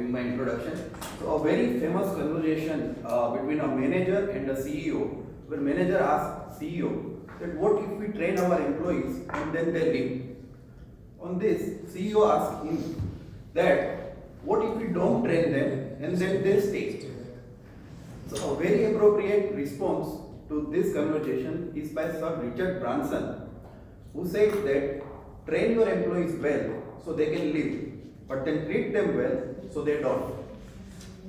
giving my introduction. So a very famous conversation between a manager and a CEO, where manager asked CEO that what if we train our employees and then they leave? On this, CEO asked him that what if we don't train them and then they stay? So a very appropriate response to this conversation is by Sir Richard Branson, who said that train your employees well so they can live, but then treat them well so they don't.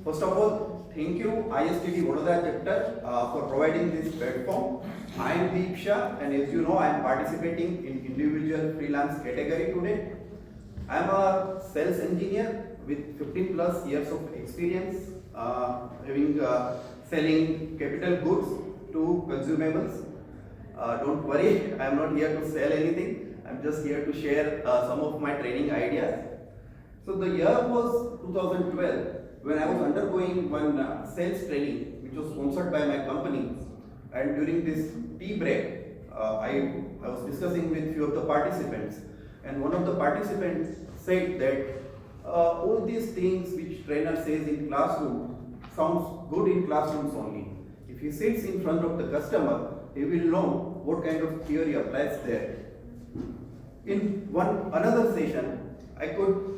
First of all, thank you ISTD Vadodara Chapter for providing this platform. I am Deep Shah, and as you know, I am participating in individual freelance category today. I am a sales engineer with 15 plus years of experience, having selling capital goods to consumables. Don't worry, I am not here to sell anything. I am just here to share some of my training ideas. So the year was 2012 when I was undergoing one sales training which was sponsored by my company, and during this tea break I was discussing with few of the participants, and one of the participants said that all these things which trainer says in classroom sounds good in classrooms only. If he sits in front of the customer, he will know what kind of theory applies there. In another session, I could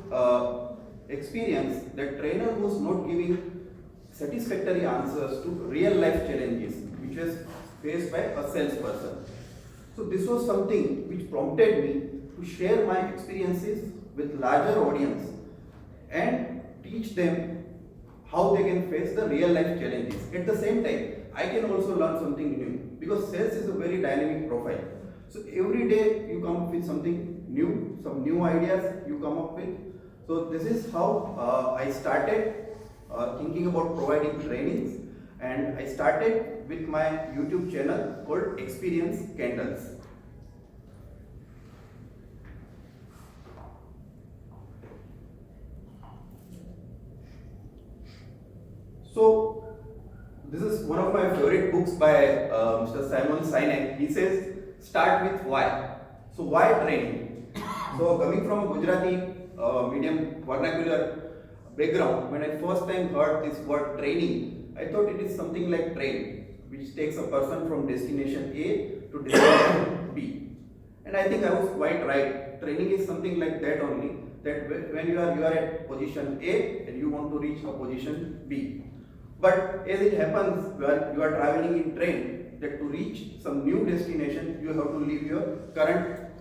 experience that trainer was not giving satisfactory answers to real life challenges which was faced by a salesperson. So this was something which prompted me to share my experiences with larger audience and teach them how they can face the real life challenges. At the same time, I can also learn something new, because sales is a very dynamic profile. So every day you come up with something new, some new ideas you come up with. So this is how I started thinking about providing trainings, and I started with my YouTube channel called Experience Candles. So this is one of my favorite books by Mr. Simon Sinek. He says, start with why. So why training? So coming from a Gujarati medium vernacular background, when I first time heard this word training, I thought it is something like train, which takes a person from destination A to destination B. And I think I was quite right. Training is something like that only, that when you are at position A and you want to reach a position B. But as it happens, when you are traveling in train, that to reach some new destination, you have to leave your current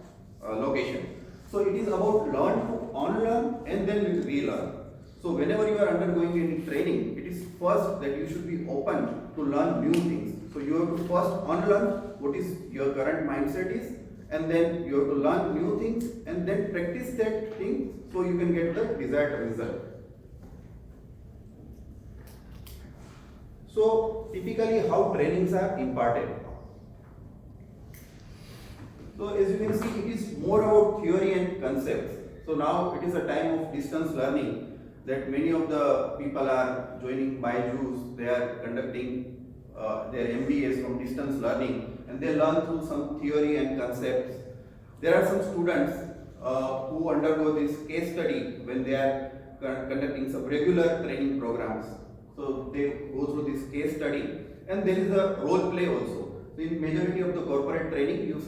location. So it is about learn to unlearn and then relearn. So whenever you are undergoing any training, it is first that you should be open to learn new things. So you have to first unlearn what is your current mindset is, and then you have to learn new things and then practice that thing so you can get the desired result. So typically how trainings are imparted. So as you can see, it is more about theory and concepts. So now it is a time of distance learning, that many of the people are joining Byju's, they are conducting their MBAs from distance learning, and they learn through some theory and concepts. There are some students who undergo this case study when they are conducting some regular training programs. So they go through this case study, and there is a role play also. So in majority of the corporate training, you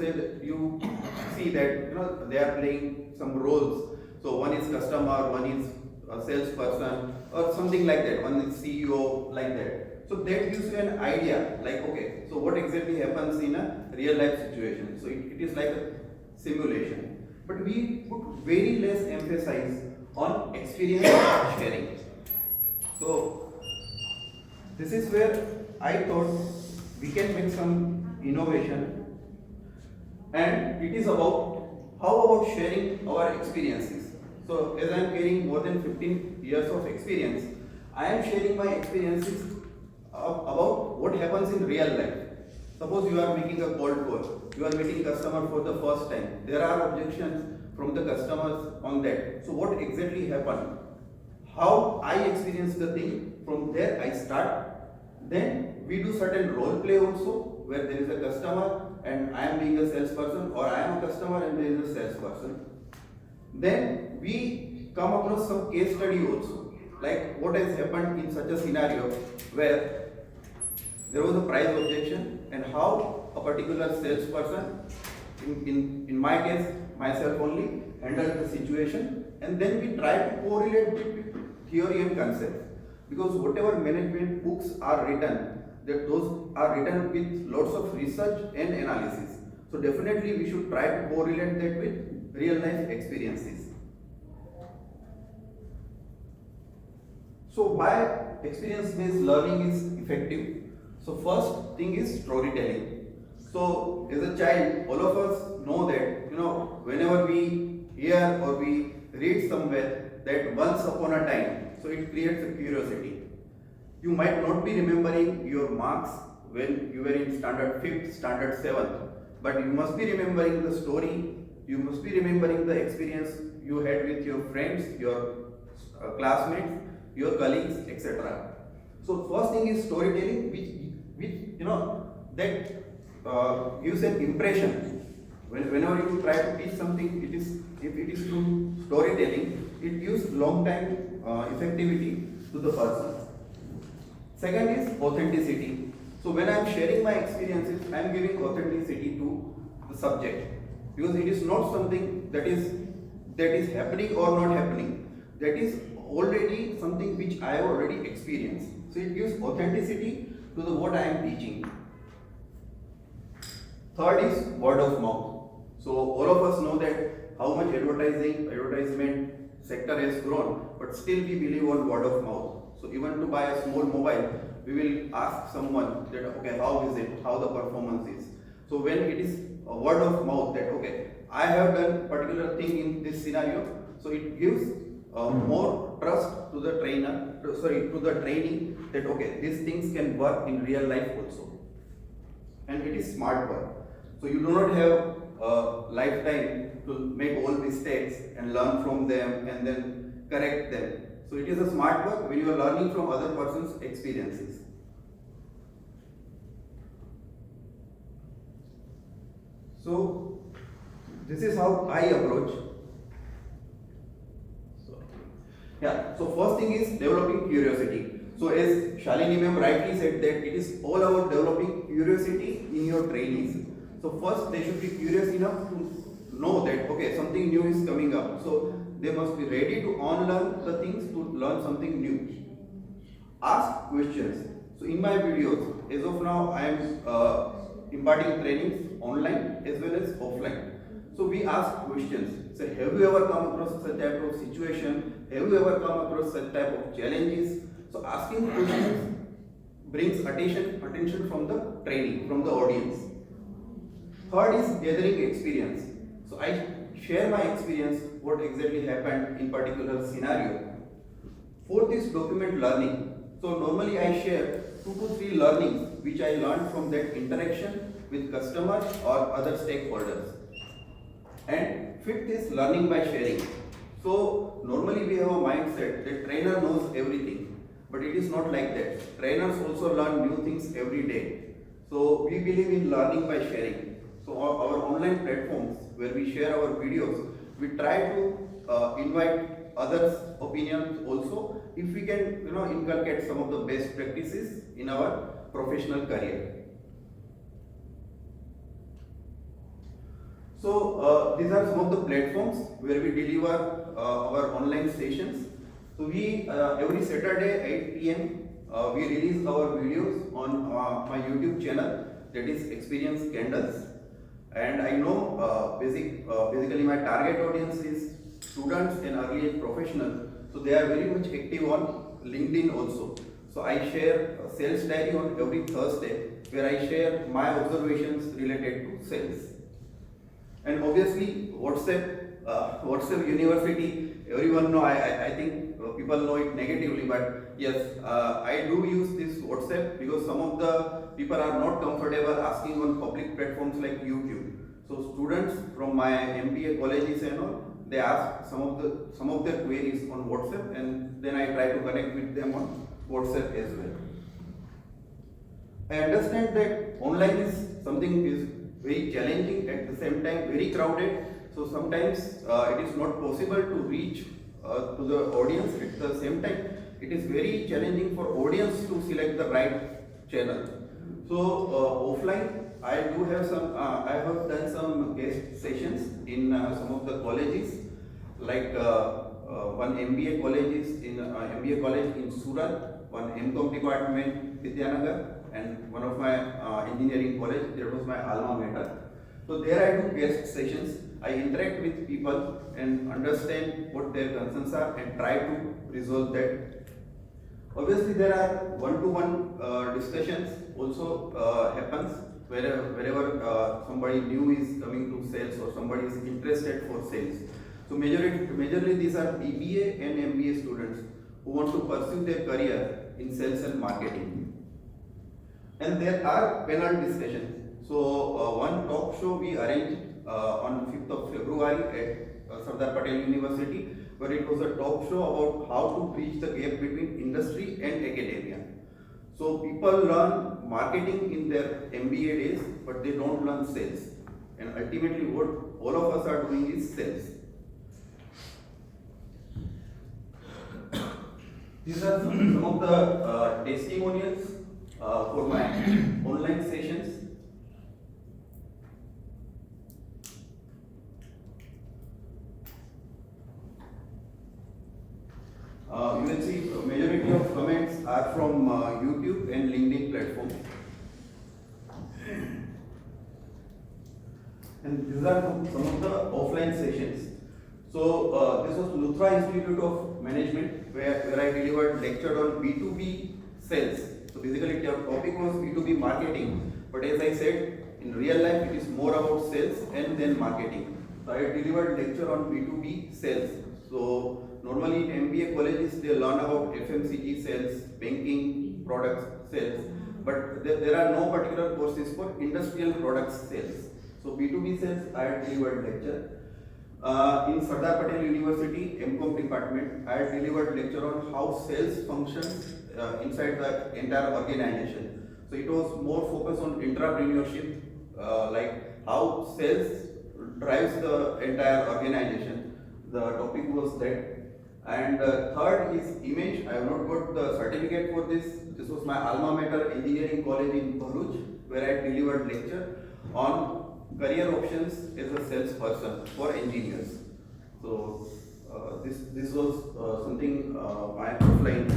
see that they are playing some roles. So one is customer, one is a salesperson, or something like that. One is CEO, like that. So that gives you an idea, like okay, so what exactly happens in a real life situation. So it is like a simulation. But we put very less emphasis on experience sharing. So this is where I thought we can make some innovation, and it is about how about sharing our experiences. So as I am carrying more than 15 years of experience, I am sharing my experiences about what happens in real life. Suppose you are making a cold call, you are meeting customer for the first time. There are objections from the customers on that. So what exactly happened? How I experience the thing, from there I start. Then we do certain role play also, where there is a customer and I am being a salesperson, or I am a customer and there is a salesperson. Then we come across some case study also, like what has happened in such a scenario where there was a price objection and how a particular salesperson, in my case, myself only, handled the situation, and then we try to correlate with theory and concept. Because whatever management books are written, that those are written with lots of research and analysis. So definitely we should try to correlate that with real life experiences. So why experience-based learning is effective? So first thing is storytelling. So as a child, all of us know that, whenever we hear or we read somewhere that once upon a time, so it creates a curiosity. You might not be remembering your marks when you were in standard 5th, standard 7th, but you must be remembering the story, you must be remembering the experience you had with your friends, your classmates, your colleagues, etc. So first thing is storytelling, which that gives an impression. Whenever you try to teach something, if it is through storytelling, it gives long time effectivity to the person. Second is authenticity. So when I am sharing my experiences, I am giving authenticity to the subject, because it is not something that is happening or not happening. That is already something which I have already experienced. So it gives authenticity to the what I am teaching. Third is word of mouth. So all of us know that how much advertisement sector has grown, but still we believe on word of mouth. So even to buy a small mobile, we will ask someone that, okay, how is it, how the performance is. So when it is a word of mouth that, okay, I have done particular thing in this scenario, so it gives more trust to the to the trainee that, okay, these things can work in real life also. And it is smart work. So you do not have a lifetime to make all mistakes and learn from them and then correct them. So it is a smart work when you are learning from other person's experiences. So this is how I approach. So first thing is developing curiosity. So as Shalini ma'am rightly said that it is all about developing curiosity in your trainees. So first they should be curious enough to know that, okay, something new is coming up. So they must be ready to unlearn the things to learn something new. Ask questions. So in my videos, as of now, I am imparting trainings online as well as offline. So we ask questions. So have you ever come across such type of situation? Have you ever come across such type of challenges? So asking questions brings attention from the trainee, from the audience. Third is gathering experience. So I share my experience, what exactly happened in particular scenario. Fourth is document learning. So normally I share 2 to 3 learnings which I learned from that interaction with customers or other stakeholders. And fifth is learning by sharing. So normally we have a mindset that trainer knows everything, but it is not like that. Trainers also learn new things every day. So we believe in learning by sharing. So our online platforms where we share our videos, we try to invite others' opinions also, if we can inculcate some of the best practices in our professional career. So these are some of the platforms where we deliver our online sessions. So we every Saturday 8 p.m. We release our videos on my YouTube channel, that is Experience Candles. And I know basically my target audience is students and early age professionals. So they are very much active on LinkedIn also. So I share a sales diary on every Thursday where I share my observations related to sales. And obviously WhatsApp University, everyone know, I think people know it negatively, but yes, I do use this WhatsApp because some of the people are not comfortable asking on public platforms like YouTube. So students from my MBA colleges and all, they ask some of their queries on WhatsApp, and then I try to connect with them on WhatsApp as well. I understand that online is something is very challenging, at the same time very crowded. So sometimes it is not possible to reach to the audience. At the same time, it is very challenging for audience to select the right channel. So offline, I do have some. I have done some guest sessions in some of the colleges, like one MBA college in Surat, one MCom department Vidyanagar, and one of my engineering college. That was my alma mater. So there I do guest sessions. I interact with people and understand what their concerns are and try to resolve that. Obviously, there are one-to-one discussions also happens wherever somebody new is coming to sales or somebody is interested for sales. So majorly these are BBA and MBA students who want to pursue their career in sales and marketing. And there are panel discussions. So one talk show we arranged on 5th of February at Sardar Patel University, where it was a talk show about how to bridge the gap between industry and academia. So people learn marketing in their MBA days, but they don't learn sales. And ultimately what all of us are doing is sales. These are some of the testimonials for my online sessions. You will see majority of comments are from YouTube and LinkedIn platforms. And these are some of the offline sessions. So this was Luthra Institute of Management, where I delivered lecture on B2B sales. So basically the topic was B2B marketing, but as I said, in real life it is more about sales and then marketing. So I delivered lecture on B2B sales. So normally in MBA colleges they learn about FMCG sales, banking, products sales, but there are no particular courses for industrial products sales. So B2B sales I delivered lecture. In Sardar Patel University MCom department, I delivered lecture on how sales functions inside the entire organization. So it was more focused on entrepreneurship, like how sales drives the entire organization. The topic was that. And third is image. I have not got the certificate for this. This was my alma mater engineering college in Bharuch, where I delivered lecture on career options as a salesperson for engineers. So this was something my offline